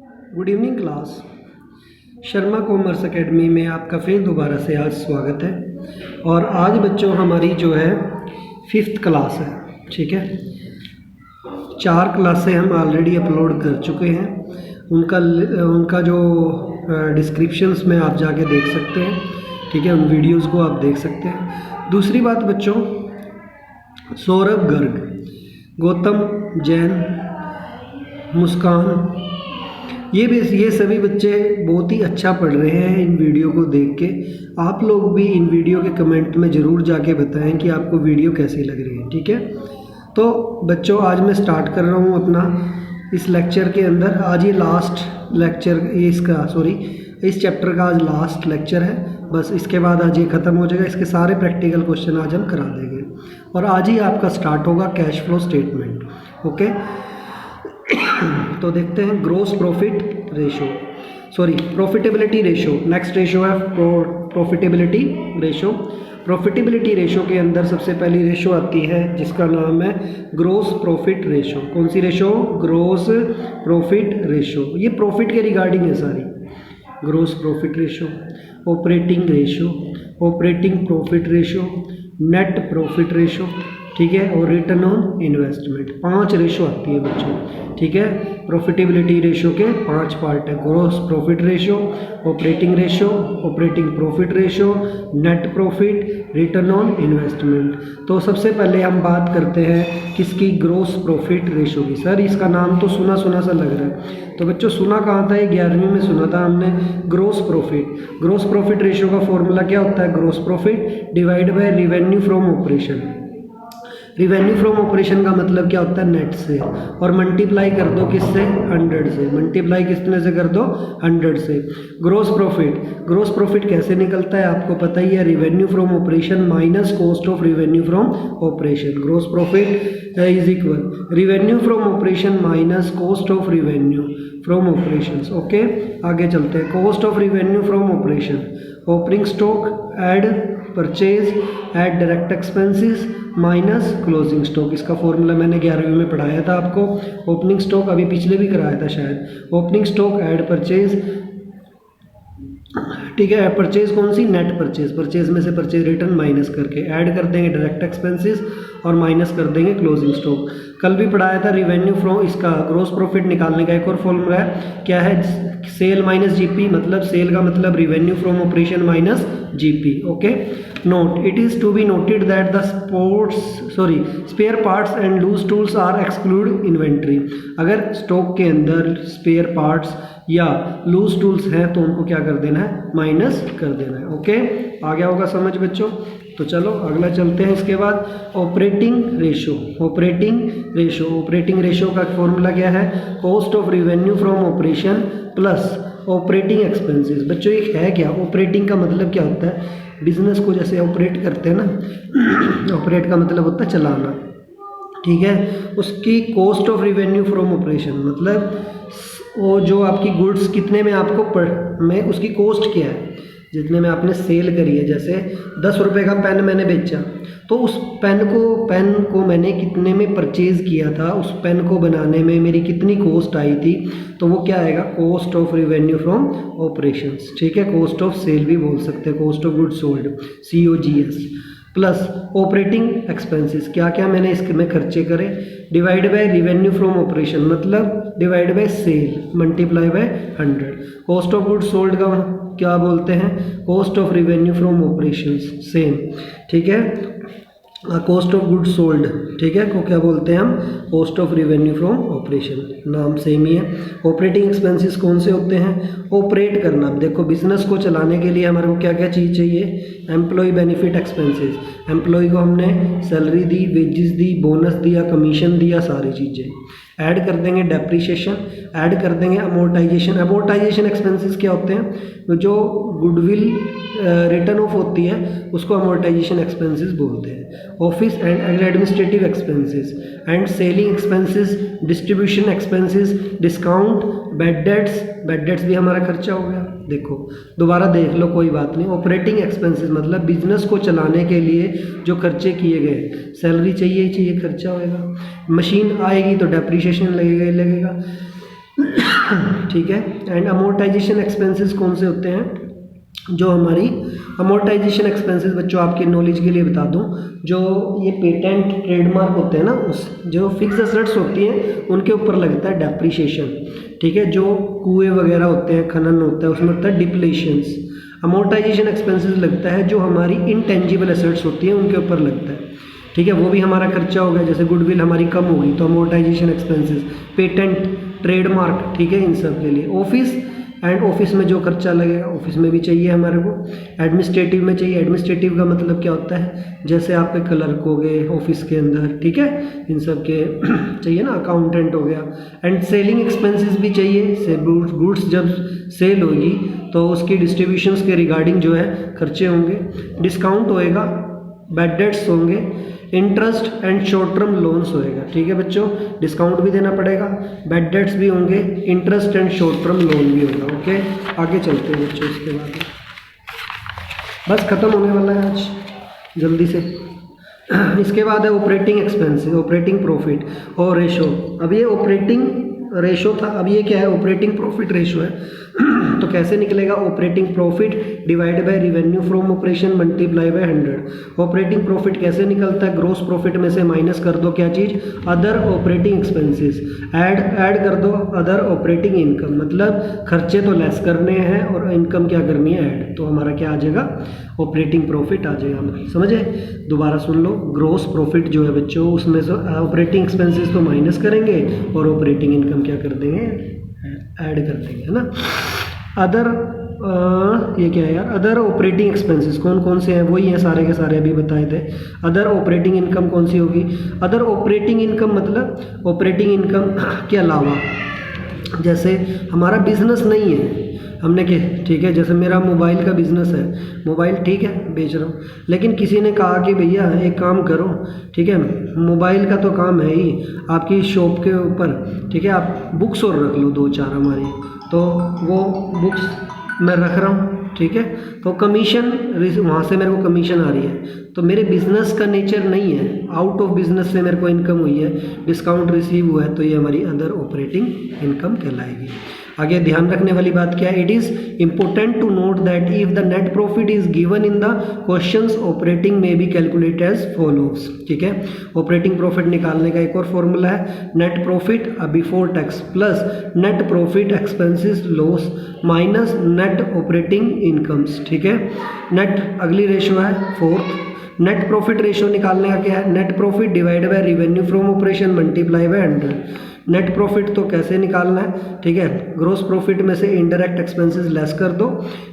Good evening class. Sharma commerce academy में आपका फिर दोबारा से आज स्वागत है। और आज बच्चों हमारी जो है 5th क्लास है, ठीक है। 4 क्लासें हम ऑलरेडी अपलोड कर चुके हैं, उनका जो डिस्क्रिप्शंस में आप जाके देख सकते हैं, ठीक है। उन वीडियोस को आप देख सकते हैं। दूसरी बात बच्चों, सौरभ गर्ग, गौतम जैन, मुस्कान, ये सभी बच्चे बहुत ही अच्छा पढ़ रहे हैं इन वीडियो को देख के। आप लोग भी इन वीडियो के कमेंट में ज़रूर जाके बताएं कि आपको वीडियो कैसी लग रही है, ठीक है। तो बच्चों आज मैं स्टार्ट कर रहा हूँ अपना इस लेक्चर के अंदर। आज ये लास्ट लेक्चर, इस चैप्टर का आज लास्ट लेक्चर है। बस इसके बाद आज ये ख़त्म हो जाएगा। इसके सारे प्रैक्टिकल क्वेश्चन आज हम करा देंगे और आज ही आपका स्टार्ट होगा कैश फ्लो स्टेटमेंट, ओके। तो देखते हैं gross profit ratio, profitability ratio. Next ratio है प्रॉफिटेबिलिटी रेशो। प्रॉफिटेबिलिटी रेशो के अंदर सबसे पहली रेशो आती है जिसका नाम है ग्रोस प्रॉफिट रेशो। कौन सी रेशो? Gross profit ratio. ये प्रॉफिट के रिगार्डिंग है सारी। Gross profit ratio, operating ratio, operating profit ratio, net profit ratio, ठीक है, और रिटर्न ऑन इन्वेस्टमेंट। 5 रेशो आती है बच्चों, ठीक है। प्रॉफिटेबिलिटी रेशो के 5 पार्ट है। Gross profit ratio, operating ratio, operating profit ratio, net profit, return on investment. तो सबसे पहले हम बात करते हैं किसकी? ग्रोस प्रॉफिट रेशो की। सर इसका नाम तो सुना सुना सा लग रहा है, तो बच्चों सुना कहाँ था? ये 11वीं में सुना था हमने, gross profit. Gross profit ratio का फॉर्मूला क्या होता है? Gross profit divide by revenue from operation. Revenue from operation का मतलब क्या होता है? नेट से, और मल्टीप्लाई कर दो किससे? 100 से। मल्टीप्लाई कितने से कर दो? 100 से। ग्रोस प्रॉफिट, ग्रोस प्रॉफिट कैसे निकलता है आपको पता ही है, revenue from operation minus cost of revenue from operation. Gross profit is equal revenue from operation minus cost of revenue from operations, okay. आगे चलते हैं। Cost of revenue from operation, opening stock add purchase add direct expenses minus closing stock. इसका formula मैंने 11वीं में पढ़ाया था आपको। ओपनिंग स्टॉक अभी पिछले भी कराया था शायद। ओपनिंग स्टॉक ऐड परचेज, ठीक है। परचेज कौन सी? Net purchase. परचेज में से परचेज रिटर्न माइनस करके ऐड कर देंगे डायरेक्ट एक्सपेंसेस और माइनस कर देंगे क्लोजिंग स्टॉक। कल भी पढ़ाया था रिवेन्यू फ्रॉम, इसका ग्रोस प्रॉफिट निकालने का एक और फॉर्मूला है, क्या है? सेल माइनस जीपी, मतलब सेल का मतलब revenue from operation minus GP, okay. Note, it is to be noted that the spare parts and loose tools are exclude inventory. अगर स्टॉक के अंदर स्पेयर पार्ट्स या लूज टूल्स हैं तो उनको क्या कर देना है? माइनस कर देना है, ओके। आ गया होगा समझ बच्चों? तो चलो अगला चलते हैं। इसके बाद operating ratio. Operating ratio, operating ratio का फॉर्मूला क्या है? Cost of revenue from operation plus operating expenses. बच्चों ये है क्या? ऑपरेटिंग का मतलब क्या होता है? बिजनेस को जैसे ऑपरेट करते हैं ना, ऑपरेट का मतलब होता है चलाना, ठीक है। उसकी cost of revenue from operation मतलब वो जो आपकी गुड्स कितने में आपको में उसकी कॉस्ट क्या है, जितने में आपने सेल करी है। जैसे 10 रुपये का पेन मैंने बेचा, तो उस पेन को मैंने कितने में परचेज़ किया था, उस पेन को बनाने में मेरी कितनी कॉस्ट आई थी, तो वो क्या आएगा? Cost of revenue from operations, ठीक है। कॉस्ट ऑफ सेल भी बोल सकते हैं, cost of goods sold, COGS, plus operating expenses, क्या क्या मैंने इसमें खर्चे करे, divide by revenue from operation मतलब divide by sale multiply by 100। Cost of goods sold का क्या बोलते हैं? Cost of revenue from operations, same, ठीक है। कॉस्ट ऑफ गुड्स सोल्ड, ठीक है, को क्या बोलते हैं हम? Cost of revenue from operation, नाम सेम ही है। ऑपरेटिंग एक्सपेंसेस कौन से होते हैं? ऑपरेट करना। देखो बिजनेस को चलाने के लिए हमारे को क्या क्या चीज़ चाहिए? एम्प्लॉय बेनिफिट एक्सपेंसेस, एम्प्लॉय को हमने सैलरी दी, वेजेस दी, बोनस दिया, कमीशन दिया, सारी चीज़ें। ऐड कर देंगे डेप्रीशिएशन, ऐड कर देंगे अमोर्टाइजेशन। अमोर्टाइजेशन एक्सपेंसेस क्या होते हैं? जो गुडविल रिटर्न ऑफ होती है उसको अमोर्टाइजेशन एक्सपेंसेस बोलते हैं। Office and administrative expenses and selling expenses, distribution expenses, discount, bad debts भी हमारा खर्चा हो गया। देखो दोबारा देख लो, कोई बात नहीं। ऑपरेटिंग एक्सपेंसेस मतलब बिजनेस को चलाने के लिए जो खर्चे किए गए, सैलरी चाहिए ही चाहिए, खर्चा होएगा। मशीन आएगी तो डेप्रीशिएशन लगेगा ही लगेगा, ठीक है। एंड अमोर्टाइजेशन एक्सपेंसेस कौन से होते हैं, जो हमारी अमोर्टाइजेशन एक्सपेंसेस बच्चों आपके नॉलेज के लिए बता दूं, जो ये पेटेंट ट्रेडमार्क होते हैं ना, उस जो फिक्स एसेट्स होती हैं उनके ऊपर लगता है डेप्रिसिएशन, ठीक है। जो कुएं वगैरह होते हैं, खनन होता है, उसमें होता है डिप्लेशंस। अमोर्टाइजेशन एक्सपेंसेस लगता है जो हमारी इनटेंजिबल एसेट्स होती हैं उनके ऊपर लगता है, ठीक है। वो भी हमारा खर्चा हो गया, जैसे गुडविल हमारी कम होगी तो अमोर्टाइजेशन एक्सपेंसेस, पेटेंट, ट्रेडमार्क, ठीक है, इन सब के लिए। ऑफिस एंड ऑफिस में जो खर्चा लगेगा ऑफिस में भी चाहिए हमारे को, एडमिनिस्ट्रेटिव में चाहिए। एडमिनिस्ट्रेटिव का मतलब क्या होता है, जैसे आपके क्लर्क हो गए ऑफिस के अंदर, ठीक है, इन सब के चाहिए ना, अकाउंटेंट हो गया। एंड सेलिंग एक्सपेंसेस भी चाहिए, से गुड्स जब सेल होगी तो उसकी डिस्ट्रीब्यूशंस के रिगार्डिंग जो है खर्चे होंगे। डिस्काउंट होएगा, बैड डेट्स होंगे, interest and short term loans होएगा, ठीक है बच्चों, डिस्काउंट भी देना पड़ेगा, बैड डेट्स भी होंगे, interest and short term loan भी होगा। ओके, आगे चलते हैं बच्चों। इसके बाद बस ख़त्म होने वाला है आज जल्दी से। इसके बाद है ऑपरेटिंग एक्सपेंसेस, ऑपरेटिंग प्रॉफिट और रेशो। अब ये ऑपरेटिंग रेशो था, अब ये क्या है, ऑपरेटिंग प्रॉफिट रेशो है। तो कैसे निकलेगा, operating profit divide by revenue from operation multiply by 100। Operating profit कैसे निकलता है, ग्रोस प्रॉफिट में से माइनस कर दो क्या चीज़, अदर ऑपरेटिंग एक्सपेंसेस, ऐड कर दो अदर ऑपरेटिंग इनकम, मतलब खर्चे तो लेस करने हैं और इनकम क्या करनी है, ऐड, तो हमारा क्या आ जाएगा, ऑपरेटिंग प्रॉफिट आ जाएगा। समझे, दोबारा सुन लो, ग्रोस प्रॉफिट जो है बच्चों उसमें से ऑपरेटिंग एक्सपेंसेस तो माइनस करेंगे और ऑपरेटिंग इनकम क्या कर देंगे, ऐड कर देंगे, है ना। अदर ये क्या है यार, अदर ऑपरेटिंग एक्सपेंसेस कौन कौन से हैं, वही हैं सारे के सारे अभी बताए थे। अदर ऑपरेटिंग इनकम कौन सी होगी, अदर ऑपरेटिंग इनकम मतलब ऑपरेटिंग इनकम के अलावा, जैसे हमारा बिजनेस नहीं है, हमने क्या, ठीक है, जैसे मेरा मोबाइल का बिजनेस है, मोबाइल ठीक है बेच रहा हूँ, लेकिन किसी ने कहा कि भैया एक काम करो, ठीक है, मोबाइल का तो काम है ही आपकी शॉप के ऊपर, ठीक है, आप बुक्स और रख लो 2-4 हमारी, तो वो बुक्स मैं रख रहा हूँ, ठीक है, तो कमीशन वहाँ से मेरे को कमीशन आ रही है, तो मेरे बिजनेस का नेचर नहीं है, आउट ऑफ बिजनेस से मेरे को इनकम हुई है, डिस्काउंट रिसीव हुआ है, तो ये हमारी अदर ऑपरेटिंग इनकम कहलाएगी। आगे ध्यान रखने वाली बात क्या है, it is important to note that if the net profit is given in the questions operating में बी कैलकुलेट एज फॉलोज, ठीक है। ऑपरेटिंग प्रॉफिट निकालने का एक और फॉर्मूला है, net profit before tax plus net profit expenses loss minus net operating incomes, ठीक है। नेट अगली रेशो है 4th, नेट प्रॉफिट रेशो निकालने का क्या है, net profit divide by revenue from operation multiply by 100। Net profit तो कैसे निकालना है, ठीक है, ग्रोस प्रॉफिट में से इनडायरेक्ट एक्सपेंसेस लेस कर दो,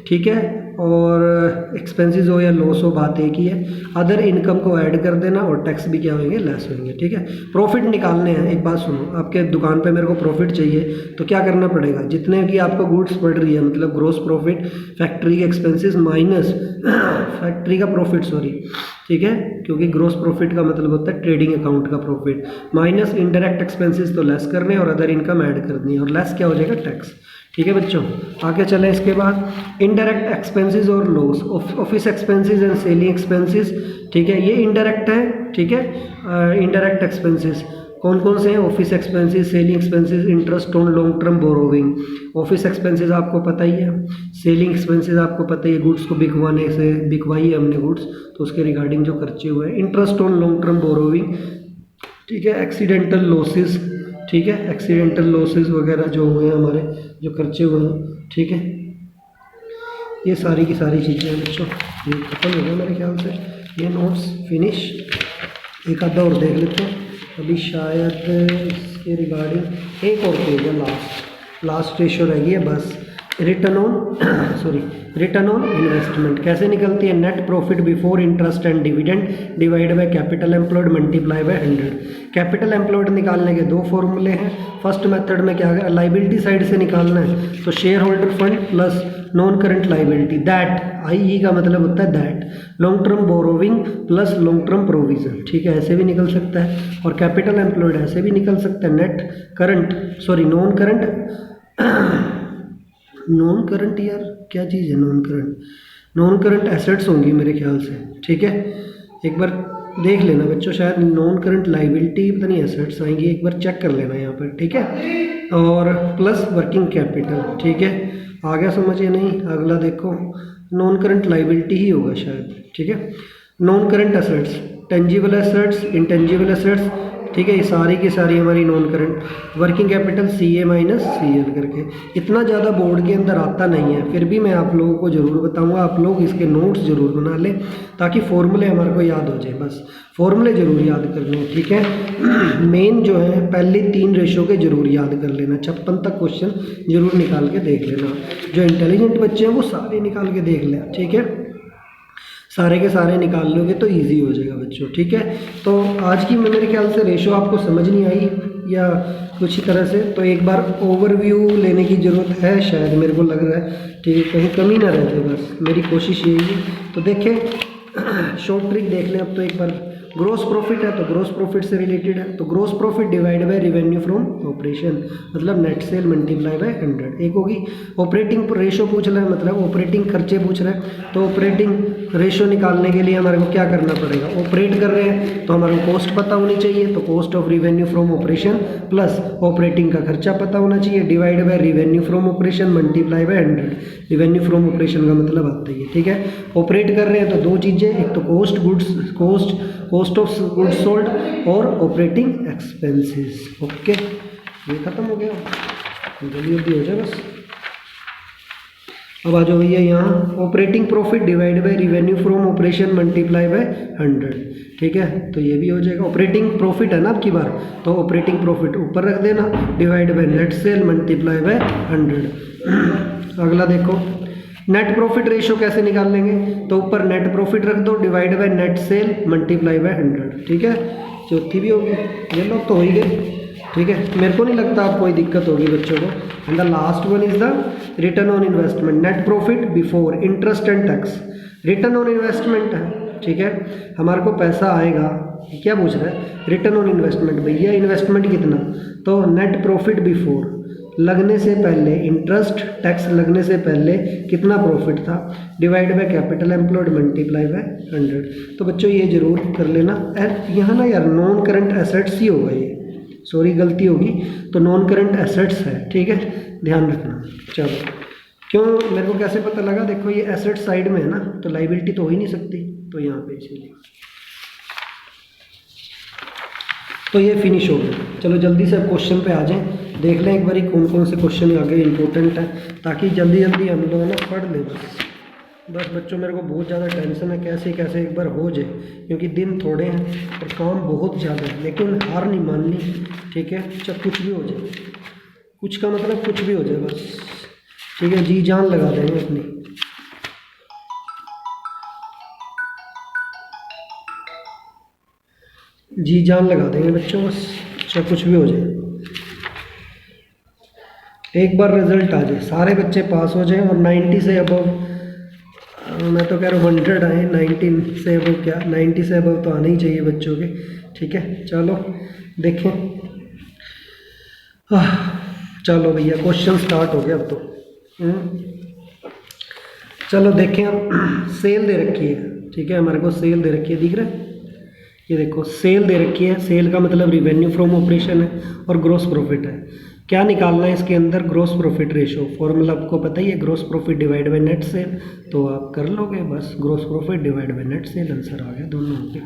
ठीक है, और एक्सपेंसेस हो या लॉस हो बात एक ही है, अदर इनकम को ऐड कर देना और टैक्स भी क्या होंगे, लेस होंगे, ठीक है। प्रॉफिट निकालने हैं, एक बात सुनो, आपके दुकान पे मेरे को प्रॉफिट चाहिए तो क्या करना पड़ेगा, जितने की आपको गुड्स पड़ रही है, मतलब ग्रोस प्रॉफिट फैक्ट्री के एक्सपेंसेस माइनस फैक्ट्री का प्रॉफिट, सॉरी, ठीक है, क्योंकि ग्रोस प्रॉफिट का मतलब होता है ट्रेडिंग अकाउंट का प्रॉफिट, माइनस इनडायरेक्ट एक्सपेंसेस तो लेस करने और अदर इनकम ऐड करनी है, और लेस क्या हो जाएगा, टैक्स, ठीक है बच्चों। आगे चलें, इसके बाद इनडायरेक्ट एक्सपेंसेस और loss, office expenses and selling expenses, ठीक है, ये इनडायरेक्ट है, ठीक है। इनडायरेक्ट एक्सपेंसेस कौन कौन से हैं, office expenses, selling expenses, interest on long term borrowing. Office expenses आपको पता ही है, सेलिंग एक्सपेंसेस आपको पता ही है, गुड्स को बिकवाने से, बिकवाई है हमने गुड्स तो उसके रिगार्डिंग जो खर्चे हुए हैं। Interest on long term borrowing, ठीक है, एक्सीडेंटल लॉसेस, ठीक है, एक्सीडेंटल लॉसेस वगैरह जो हुए हैं हमारे, जो खर्चे हुए हैं, ठीक है, ये सारी की सारी चीज़ें हैं बच्चों। ये खत्म हो गया मेरे ख्याल से, ये नोट्स फिनिश। एक आधा और देख लेते हैं अभी, शायद इसके रिगार्डिंग एक और पेज है, लास्ट रेशो रह गई है बस। रिटर्न ऑन इन्वेस्टमेंट कैसे निकलती है, net profit before interest and dividend divide by capital employed multiply by 100। Capital employed निकालने के 2 फॉर्मूले हैं। फर्स्ट मेथड में क्या है, लाइबिलिटी साइड से निकालना है, तो share holder fund plus non current liability, that I का मतलब होता है that, long term borrowing plus long term provision, ठीक है, ऐसे भी निकल सकता है। और कैपिटल एम्प्लॉयड ऐसे भी निकल सकता है, net current, sorry non current यार क्या चीज़ है, नॉन करंट एसेट्स होंगी मेरे ख्याल से, ठीक है, एक बार देख लेना बच्चों, शायद नॉन करंट लाइबिलिटी पता नहीं एसेट्स आएंगी, एक बार चेक कर लेना यहाँ पर, ठीक है। और प्लस वर्किंग कैपिटल, ठीक है। आ गया समझ या नहीं? अगला देखो, नॉन करंट लाइबिलिटी ही होगा शायद, ठीक है। Non current assets, tangible assets, intangible assets, ठीक है, ये सारी की सारी हमारी non current. Working capital CA minus CL करके। इतना ज़्यादा बोर्ड के अंदर आता नहीं है, फिर भी मैं आप लोगों को ज़रूर बताऊंगा, आप लोग इसके नोट्स ज़रूर बना लें ताकि फॉर्मूले हमारे को याद हो जाए, बस फॉर्मूले ज़रूर याद कर लें, ठीक है। मेन जो है पहले 3 रेशो के ज़रूर याद कर लेना, 56 तक क्वेश्चन ज़रूर निकाल के देख लेना। जो इंटेलिजेंट बच्चे हैं वो सारे निकाल के देख लें, ठीक है। सारे के सारे निकाल लोगे तो इजी हो जाएगा बच्चों, ठीक है। तो आज की मेरे ख्याल से रेशो आपको समझ नहीं आई या कुछ ही तरह से, तो एक बार ओवरव्यू लेने की ज़रूरत है शायद, मेरे को लग रहा है, ठीक है, कहीं कमी ना रह जाए, बस मेरी कोशिश यही है। तो देखें शॉर्ट ट्रिक देख लें अब तो एक बार। ग्रोस प्रॉफिट है तो ग्रोस प्रॉफिट से रिलेटेड है, तो gross profit divide by revenue from operation, मतलब नेट सेल मल्टीप्लाई बाय 100 एक होगी। ऑपरेटिंग रेशो पूछ रहा है, मतलब ऑपरेटिंग खर्चे पूछ रहा है, तो ऑपरेटिंग रेशो निकालने के लिए हमारे को क्या करना पड़ेगा? ऑपरेट कर रहे हैं तो हमारे को कॉस्ट पता होनी चाहिए, तो cost of revenue from operation plus operating का खर्चा पता होना चाहिए, divide by revenue from operation multiply by 100। Revenue from operation का मतलब आता है, ठीक है। ऑपरेट कर रहे हैं तो 2 चीज़ें, एक तो कॉस्ट ऑफ गुड्स सोल्ड और ऑपरेटिंग एक्सपेंसेस। ओके, ये खत्म हो गया, जल्दी जल्दी हो जाए बस। अब आ जाओ भैया यहाँ, operating profit divide by revenue from operation multiply by 100, ठीक है। तो ये भी हो जाएगा, ऑपरेटिंग प्रॉफिट है ना अब की बार, तो ऑपरेटिंग प्रॉफिट ऊपर रख देना, divide by net sale multiply by 100। अगला देखो, नेट प्रॉफिट रेशो कैसे निकाल लेंगे? तो ऊपर नेट प्रॉफिट रख दो, divide by net sale multiply by 100, ठीक है। चौथी भी होगी, ये लोग तो हो ही गए, ठीक है। मेरे को नहीं लगता आप कोई दिक्कत होगी बच्चों को। And the last one is the return on investment, net profit before interest and tax. Return on investment है, ठीक है, हमारे को पैसा आएगा, क्या पूछ रहा है? रिटर्न ऑन इन्वेस्टमेंट, भैया इन्वेस्टमेंट कितना, तो नेट प्रॉफिट बिफोर लगने से पहले, इंटरेस्ट टैक्स लगने से पहले कितना प्रॉफिट था, divide by capital employed multiply by 100। तो बच्चों ये जरूर कर लेना। यहाँ ना यार नॉन करंट एसेट्स ही होगा ये, सॉरी गलती होगी, तो नॉन करंट एसेट्स है, ठीक है, ध्यान रखना। चलो, क्यों मेरे को कैसे पता लगा? देखो ये एसेट साइड में है ना, तो लाइबिलिटी तो हो ही नहीं सकती, तो यहाँ पे इसीलिए। तो ये फिनिश हो गया। चलो जल्दी से क्वेश्चन पे आ जाएं, देख लें एक बारी कौन कौन से क्वेश्चन आगे इंपॉर्टेंट है, ताकि जल्दी जल्दी हम लोग ना पढ़ लें बस बच्चों मेरे को बहुत ज़्यादा टेंशन है कैसे कैसे एक बार हो जाए, क्योंकि दिन थोड़े हैं और काम बहुत ज़्यादा है, लेकिन हार नहीं माननी, ठीक है। चाहे कुछ भी हो जाए, कुछ का मतलब कुछ भी हो जाए बस, ठीक है, जी जान लगा देंगे अपनी। जी जान लगा देंगे बच्चों बस, चाहे कुछ भी हो जाए, एक बार रिजल्ट आ जाए, सारे बच्चे पास हो जाएं और 90 से अबव, मैं तो कह रहा हूँ 100 आए, 19 से अबव क्या, 90 से अबव तो आने ही चाहिए बच्चों के, ठीक है। चलो देखें, चलो भैया क्वेश्चन स्टार्ट हो गया अब तो। चलो देखें, अब सेल दे रखी है, ठीक है, हमारे को सेल दे रखी है, दिख रहा है, ये देखो सेल दे रखी है, सेल का मतलब रिवेन्यू फ्रॉम ऑपरेशन है और ग्रॉस प्रॉफिट है। क्या निकालना है इसके अंदर? ग्रॉस प्रॉफिट रेशो, फॉर्मूला आपको पता ही है, gross profit divide by net sale, तो आप कर लोगे बस, gross profit divide by net sale, answer आ गया दोनों हो गए।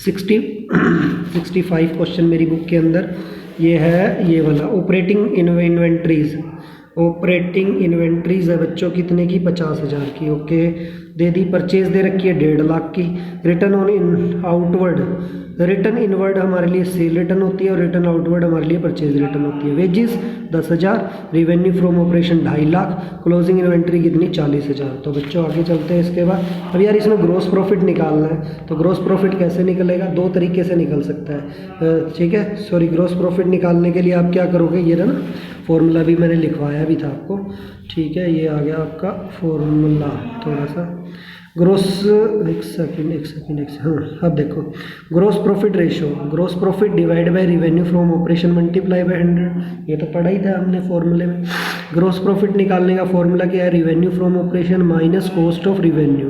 65 क्वेश्चन मेरी बुक के अंदर ये है, ये वाला ऑपरेटिंग इन्वेंट्रीज, ऑपरेटिंग इन्वेंट्रीज है बच्चों कितने की, 50,000 की, ओके। दे दी परचेज दे रखी है 1.5 लाख की। Return on in outward, return inward हमारे लिए सेल रिटर्न होती है और रिटर्न आउटवर्ड हमारे लिए परचेज रिटर्न होती है। Wages 10,000, revenue from operation 2.5 lakh, closing inventory कितनी 40,000। तो बच्चों आगे चलते हैं इसके बाद। अब यार इसमें ग्रॉस प्रॉफिट निकालना है, तो ग्रॉस प्रॉफिट कैसे निकलेगा? 2 तरीके से निकल सकता है, ठीक है, सॉरी, ग्रॉस प्रॉफिट निकालने के लिए आप क्या करोगे, ये ना फॉर्मूला भी मैंने लिखवाया भी था आपको, ठीक है, ये आ गया आपका फॉर्मूला, थोड़ा सा ग्रोस, एक सेकंड, हाँ अब देखो, gross profit ratio, gross profit divide by revenue from operation multiply by 100, ये तो पढ़ा ही था हमने फॉर्मूले में। ग्रोस प्रॉफिट निकालने का फॉर्मूला क्या है? Revenue from operation minus cost of revenue,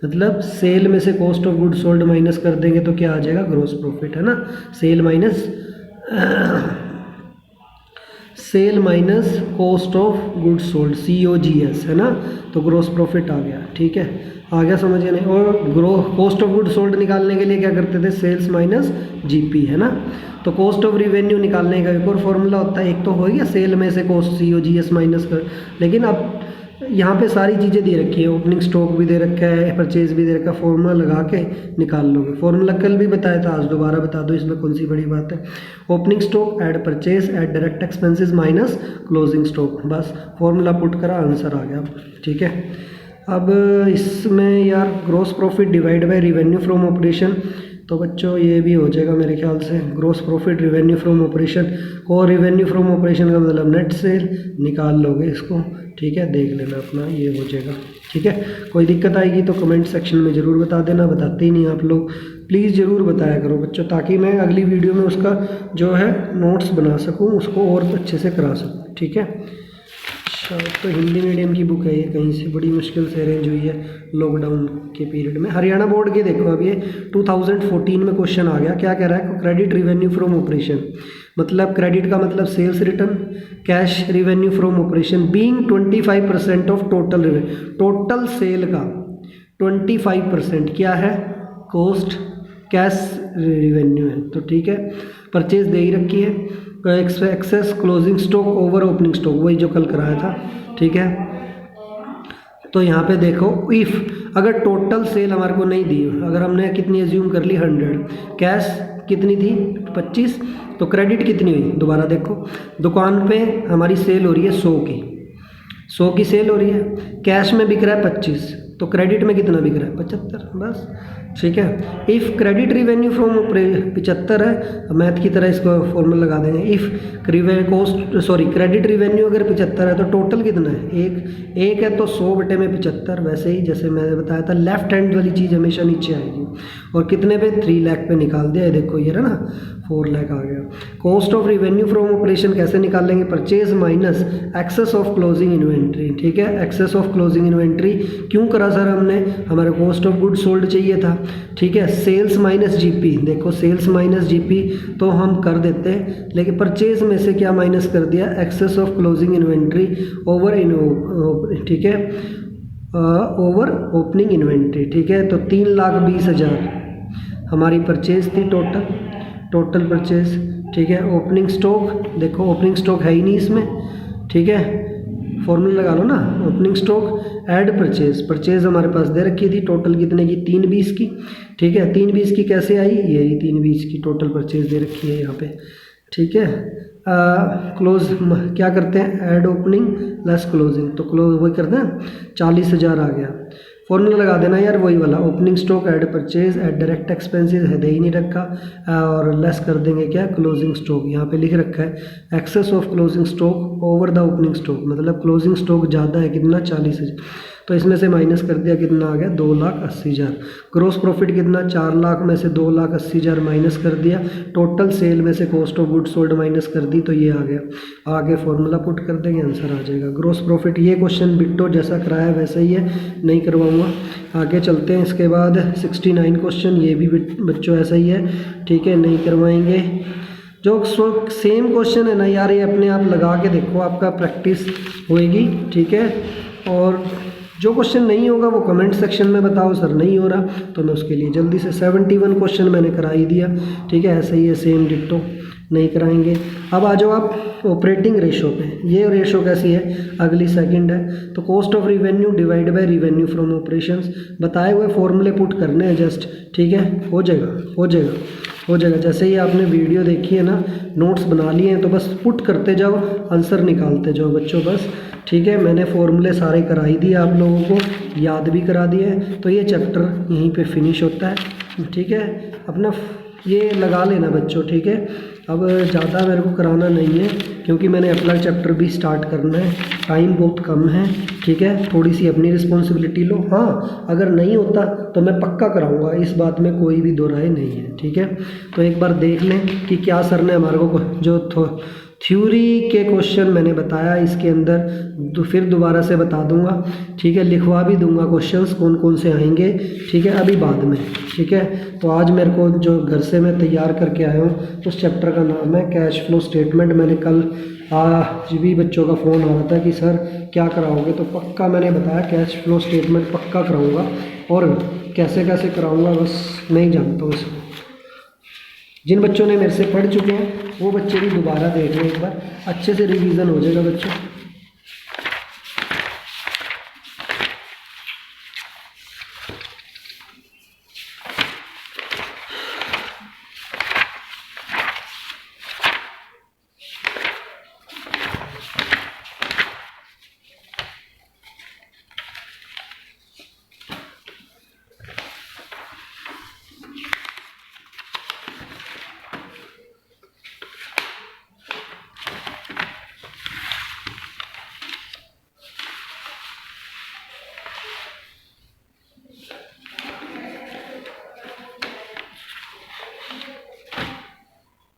मतलब सेल में से cost of good sold minus कर देंगे तो क्या आ जाएगा? ग्रोस प्रॉफिट, है ना, sale minus sale minus cost of goods sold, COGS है ना, तो ग्रोस प्रॉफिट आ गया। ठीक है, आ गया समझ या नहीं। और कॉस्ट ऑफ गुड्स सोल्ड निकालने के लिए क्या करते थे, सेल्स माइनस GP है ना। तो कॉस्ट ऑफ रिवेन्यू निकालने का एक और फॉर्मूला होता है, एक तो हो गया सेल में से कॉस्ट COGS माइनस कर, लेकिन अब यहाँ पे सारी चीज़ें दे रखी है, ओपनिंग स्टॉक भी दे रखा है, परचेज भी दे रखा है, फॉर्मूला लगा के निकाल लोगे। फॉर्मूला कल भी बताया था, आज दोबारा बता दो, इसमें कौन सी बड़ी बात है। Opening stock add purchase add direct expenses minus closing stock, बस फॉर्मूला पुट करा, आंसर आ गया। ठीक है, अब इसमें यार gross profit divide by revenue from operation, तो बच्चों ये भी हो जाएगा मेरे ख्याल से, gross profit revenue from operation, और रिवेन्यू फ्रॉम ऑपरेशन का मतलब नेट सेल, निकाल लोगे इसको। ठीक है, देख लेना अपना, ये हो जाएगा। ठीक है, कोई दिक्कत आएगी तो कमेंट सेक्शन में ज़रूर बता देना, बताते ही नहीं आप लोग, प्लीज़ ज़रूर बताया करो बच्चों, ताकि मैं अगली वीडियो में उसका जो है नोट्स बना सकूँ, उसको और अच्छे से करा सकूँ। ठीक है, अच्छा, तो हिंदी मीडियम की बुक है ये, कहीं से बड़ी मुश्किल से अरेंज हुई है लॉकडाउन के पीरियड में। हरियाणा बोर्ड के देखो, अब ये 2014 में क्वेश्चन आ गया, क्या कह रहा है, क्रेडिट रिवेन्यू फ्रॉम ऑपरेशन, मतलब क्रेडिट का मतलब sales return, cash revenue from operation being 25% of total revenue, total sale का 25% क्या है, कॉस्ट कैश रिवेन्यू है। तो ठीक है, परचेज दे ही रखी है, excess closing stock over opening stock, वही जो कल कराया था। ठीक है, तो यहाँ पे देखो, इफ़ अगर टोटल सेल हमारे को नहीं दी, अगर हमने कितनी एज्यूम कर ली 100, कैश कितनी थी 25, तो क्रेडिट कितनी हुई, दोबारा देखो, दुकान पे हमारी सेल हो रही है 100 की सेल हो रही है, कैश में बिक रहा है 25, तो क्रेडिट में कितना बिक रहा है 75, बस। ठीक है, इफ़ क्रेडिट रिवेन्यू फ्रॉम 75 है, मैथ की तरह इसको फॉर्मूला लगा देंगे, इफ़ क्रेडिट रिवेन्यू अगर 75 है तो टोटल कितना है, एक है, तो 100 में 75, वैसे ही जैसे मैंने बताया था, लेफ्ट हैंड वाली चीज़ हमेशा नीचे आएगी, और कितने पे 3 लाख पे निकाल दिया, देखो ये ना 4 लाख आ गया। Cost of revenue from operation कैसे निकालेंगे, purchase minus excess of closing inventory. ठीक है, एक्सेस ऑफ क्लोजिंग इन्वेंट्री क्यों करा सर हमने, हमारे कॉस्ट ऑफ गुड सोल्ड चाहिए था। ठीक है, सेल्स माइनस GP, देखो सेल्स माइनस GP तो हम कर देते हैं, लेकिन परचेज में से क्या माइनस कर दिया, excess of closing inventory over ठीक है, ओवर ओपनिंग इन्वेंट्री। ठीक है, तो 3,20,000 हमारी परचेज थी, टोटल परचेज। ठीक है, ओपनिंग स्टॉक, देखो ओपनिंग स्टॉक है ही नहीं इसमें। ठीक है, फॉर्मूला लगा लो ना, ओपनिंग स्टॉक ऐड परचेज हमारे पास दे रखी थी, टोटल कितने की 320 की। ठीक है, 320 की कैसे आई, यही 320 की टोटल परचेज दे रखी है यहाँ पे। ठीक है, क्लोज क्या करते हैं, ऐड ओपनिंग लेस क्लोजिंग, तो क्लोज वही करते हैं, 40,000 आ गया। फॉर्मूला लगा देना यार, वही वाला, opening stock add purchase add direct expenses है, दे ही नहीं रखा, और लेस कर देंगे क्या, क्लोजिंग स्टॉक। यहाँ पे लिख रखा है excess of closing stock over the opening stock, मतलब क्लोजिंग स्टॉक ज़्यादा है, कितना 40,000, तो इसमें से माइनस कर दिया, कितना आ गया 2,80,000। ग्रोस प्रॉफिट कितना, 4 लाख में से 2,80,000 माइनस कर दिया, टोटल सेल में से cost of goods sold minus कर दी, तो ये आ गया। आगे फॉर्मूला पुट कर देंगे, आंसर आ जाएगा। ग्रोस प्रॉफिट, ये क्वेश्चन बिट्टो जैसा कराया वैसा ही है, नहीं करवाऊंगा। आगे चलते हैं, इसके बाद 69 क्वेश्चन, ये भी बच्चों ऐसा ही है। ठीक है, नहीं करवाएंगे। जो सेम क्वेश्चन है ना यार, ये अपने आप लगा के देखो, आपका प्रैक्टिस होएगी। ठीक है, और जो क्वेश्चन नहीं होगा वो कमेंट सेक्शन में बताओ, सर नहीं हो रहा, तो मैं उसके लिए जल्दी से 71 क्वेश्चन मैंने करा ही दिया। ठीक है, ऐसे ही है, सेम डिट्टो, नहीं कराएंगे। अब आ जाओ आप ऑपरेटिंग रेशो पे, ये रेशो कैसी है, अगली सेकंड है। तो cost of revenue divide by revenue from operations, बताए हुए फॉर्मूले पुट करने हैं जस्ट। ठीक है, हो जाएगा। जैसे ही आपने वीडियो देखी है ना, नोट्स बना लिए हैं, तो बस पुट करते जाओ, आंसर निकालते जाओ बच्चों, बस। ठीक है, मैंने फॉर्मूले सारे करा ही दिए आप लोगों को, याद भी करा दिए, तो ये चैप्टर यहीं पे फिनिश होता है। ठीक है, अपना ये लगा लेना बच्चों। ठीक है, अब ज़्यादा मेरे को कराना नहीं है, क्योंकि मैंने अपना चैप्टर भी स्टार्ट करना है, टाइम बहुत कम है। ठीक है, थोड़ी सी अपनी रिस्पॉन्सिबिलिटी लो। हाँ, अगर नहीं होता तो मैं पक्का कराऊंगा, इस बात में कोई भी दो राय नहीं है। ठीक है, तो एक बार देख लें कि क्या सर ने हमारे को जो थ्योरी के क्वेश्चन मैंने बताया, इसके अंदर फिर दोबारा से बता दूंगा। ठीक है, लिखवा भी दूंगा क्वेश्चंस कौन कौन से आएंगे। ठीक है, अभी बाद में। ठीक है, तो आज मेरे को जो घर से मैं तैयार करके आया हूँ, उस चैप्टर का नाम है कैश फ्लो स्टेटमेंट। मैंने कल आज भी बच्चों का फ़ोन आ रहा था कि सर क्या कराओगे, तो पक्का मैंने बताया कैश फ्लो स्टेटमेंट पक्का कराऊंगा, और कैसे कैसे कराऊंगा बस नहीं जानता हूँ इसको। जिन बच्चों ने मेरे से पढ़ चुके हैं वो बच्चे भी दोबारा देख लें, एक बार अच्छे से रिवीजन हो जाएगा बच्चों।